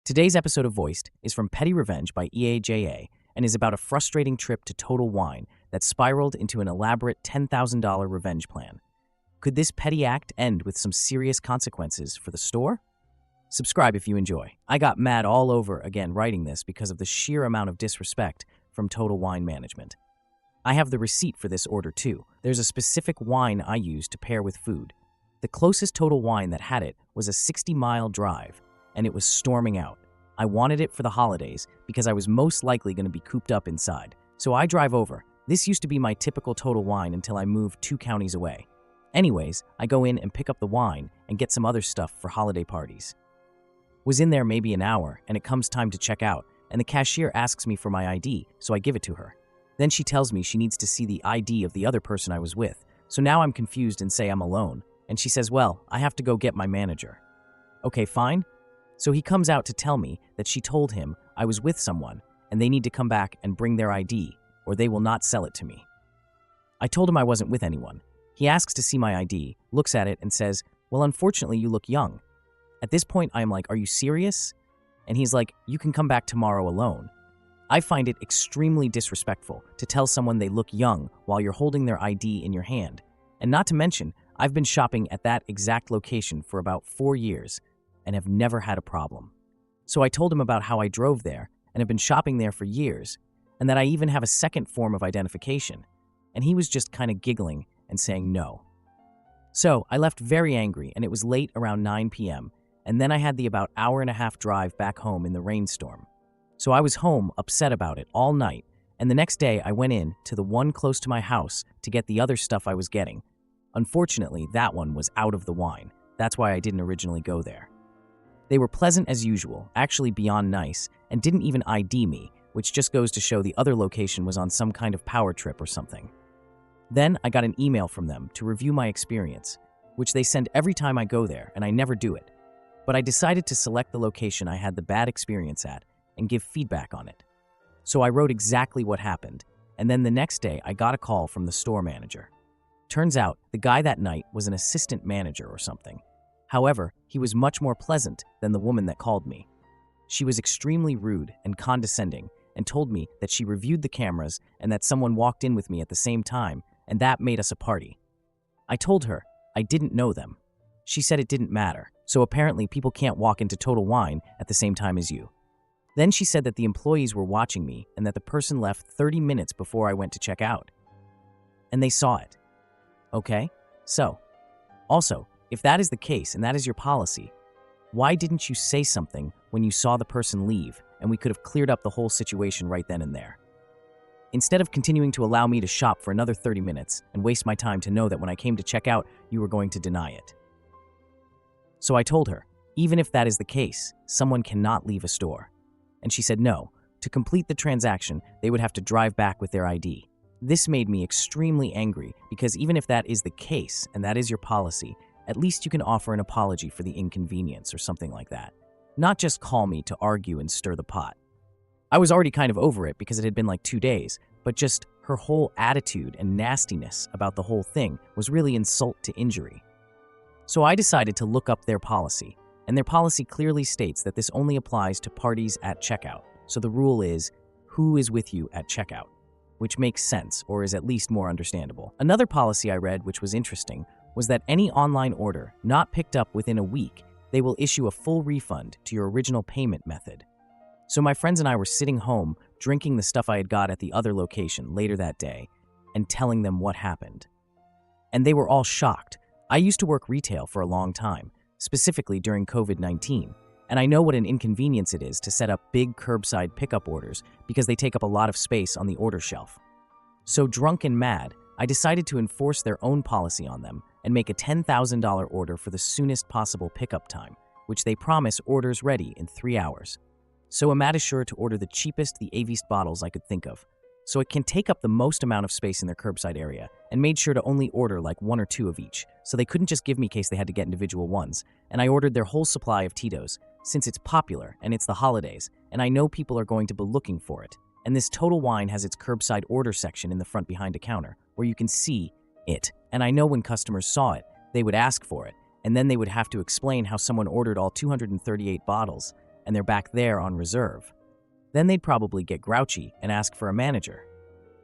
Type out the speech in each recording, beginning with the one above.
Today's episode of Voiced is from Petty Revenge by EAJA and is about a frustrating trip to Total Wine that spiraled into an elaborate $10,000 revenge plan. Could this petty act end with some serious consequences for the store? Subscribe if you enjoy. I got mad all over again writing this because of the sheer amount of disrespect from Total Wine management. I have the receipt for this order too. There's a specific wine I use to pair with food. The closest Total Wine that had it was a 60-mile drive, and it was storming out. I wanted it for the holidays because I was most likely going to be cooped up inside. So I drive over. This used to be my typical Total Wine until I moved 2 counties away. Anyways, I go in and pick up the wine and get some other stuff for holiday parties. Was in there maybe an hour, and it comes time to check out, and the cashier asks me for my ID, so I give it to her. Then she tells me she needs to see the ID of the other person I was with, so now I'm confused and say I'm alone, and she says, well, I have to go get my manager. Okay, fine. So he comes out to tell me that she told him I was with someone, and they need to come back and bring their ID, or they will not sell it to me. I told him I wasn't with anyone. He asks to see my ID, looks at it, and says, well, unfortunately, you look young. At this point, I'm like, are you serious? And he's like, you can come back tomorrow alone. I find it extremely disrespectful to tell someone they look young while you're holding their ID in your hand. And not to mention, I've been shopping at that exact location for about 4 years and have never had a problem. So I told him about how I drove there and have been shopping there for years, and that I even have a second form of identification. And he was just kind of giggling and saying no. So I left very angry, and it was late around 9 p.m., and then I had the about hour-and-a-half drive back home in the rainstorm. So I was home upset about it all night, and the next day I went in to the one close to my house to get the other stuff I was getting. Unfortunately, that one was out of the wine. That's why I didn't originally go there. They were pleasant as usual, actually beyond nice, and didn't even ID me, which just goes to show the other location was on some kind of power trip or something. Then I got an email from them to review my experience, which they send every time I go there, and I never do it. But I decided to select the location I had the bad experience at and give feedback on it. So I wrote exactly what happened, and then the next day I got a call from the store manager. Turns out the guy that night was an assistant manager or something. However, he was much more pleasant than the woman that called me. She was extremely rude and condescending and told me that she reviewed the cameras and that someone walked in with me at the same time, and that made us a party. I told her I didn't know them. She said it didn't matter, so apparently people can't walk into Total Wine at the same time as you. Then she said that the employees were watching me and that the person left 30 minutes before I went to check out. And they saw it. Okay? So, also, if that is the case and that is your policy, why didn't you say something when you saw the person leave and we could have cleared up the whole situation right then and there? Instead of continuing to allow me to shop for another 30 minutes and waste my time to know that when I came to check out, you were going to deny it. So I told her, even if that is the case, someone cannot leave a store. And she said no. To complete the transaction, they would have to drive back with their ID. This made me extremely angry because even if that is the case and that is your policy, at least you can offer an apology for the inconvenience or something like that. Not just call me to argue and stir the pot. I was already kind of over it because it had been like 2 days, but just her whole attitude and nastiness about the whole thing was really insult to injury. So I decided to look up their policy, and their policy clearly states that this only applies to parties at checkout. So the rule is, who is with you at checkout? Which makes sense, or is at least more understandable. Another policy I read, which was interesting, was that any online order not picked up within a week, they will issue a full refund to your original payment method. So my friends and I were sitting home, drinking the stuff I had got at the other location later that day, and telling them what happened. And they were all shocked. I used to work retail for a long time, specifically during COVID-19, and I know what an inconvenience it is to set up big curbside pickup orders because they take up a lot of space on the order shelf. So drunk and mad, I decided to enforce their own policy on them and make a $10,000 order for the soonest possible pickup time, which they promise orders ready in 3 hours. So I made sure to order the cheapest, the Avist bottles I could think of, so it can take up the most amount of space in their curbside area, and made sure to only order like 1 or 2 of each, so they couldn't just give me in case they had to get individual ones, and I ordered their whole supply of Tito's, since it's popular and it's the holidays, and I know people are going to be looking for it. And this Total Wine has its curbside order section in the front behind a counter, where you can see it. And I know when customers saw it, they would ask for it, and then they would have to explain how someone ordered all 238 bottles, and they're back there on reserve. Then they'd probably get grouchy and ask for a manager.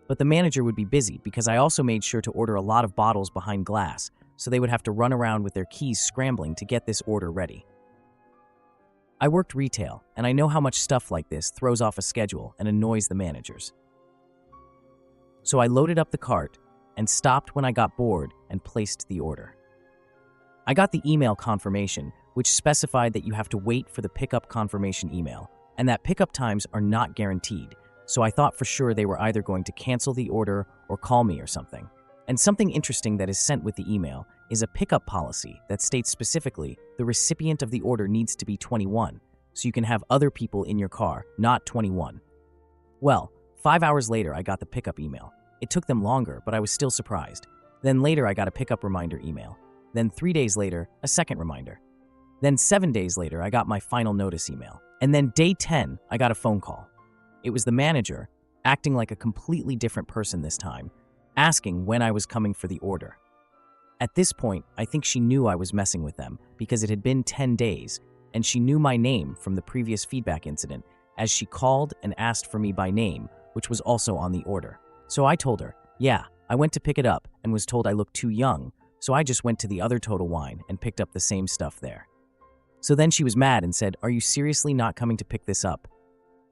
But the manager would be busy because I also made sure to order a lot of bottles behind glass, so they would have to run around with their keys scrambling to get this order ready. I worked retail, and I know how much stuff like this throws off a schedule and annoys the managers. So I loaded up the cart and stopped when I got bored and placed the order. I got the email confirmation, which specified that you have to wait for the pickup confirmation email, and that pickup times are not guaranteed, so I thought for sure they were either going to cancel the order or call me or something. And something interesting that is sent with the email is a pickup policy that states specifically the recipient of the order needs to be 21, so you can have other people in your car, not 21. Well, 5 hours later I got the pickup email. It took them longer, but I was still surprised. Then later I got a pickup reminder email. Then 3 days later, a second reminder. Then 7 days later, I got my final notice email. And then day 10, I got a phone call. It was the manager, acting like a completely different person this time, asking when I was coming for the order. At this point, I think she knew I was messing with them because it had been 10 days, and she knew my name from the previous feedback incident, as she called and asked for me by name, which was also on the order. So I told her, yeah, I went to pick it up and was told I looked too young, so I just went to the other Total Wine and picked up the same stuff there. So then she was mad and said, "Are you seriously not coming to pick this up?"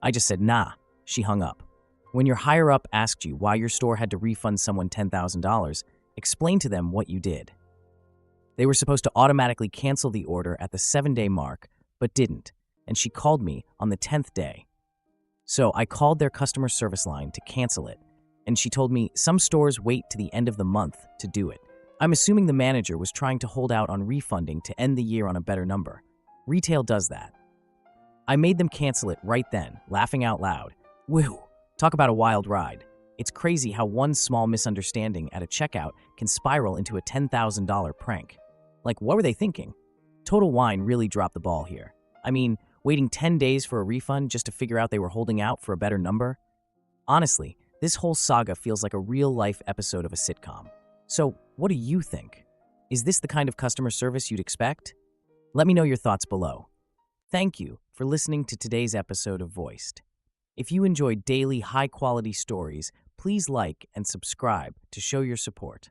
I just said, "Nah." She hung up. When your higher-up asked you why your store had to refund someone $10,000, explain to them what you did. They were supposed to automatically cancel the order at the 7-day mark, but didn't, and she called me on the 10th day. So I called their customer service line to cancel it, and she told me some stores wait to the end of the month to do it. I'm assuming the manager was trying to hold out on refunding to end the year on a better number. Retail does that. I made them cancel it right then, laughing out loud. Whew, talk about a wild ride. It's crazy how one small misunderstanding at a checkout can spiral into a $10,000 prank. Like, what were they thinking? Total Wine really dropped the ball here. I mean, waiting 10 days for a refund just to figure out they were holding out for a better number? Honestly, this whole saga feels like a real-life episode of a sitcom. So, what do you think? Is this the kind of customer service you'd expect? Let me know your thoughts below. Thank you for listening to today's episode of Voiced. If you enjoyed daily, high-quality stories, please like and subscribe to show your support.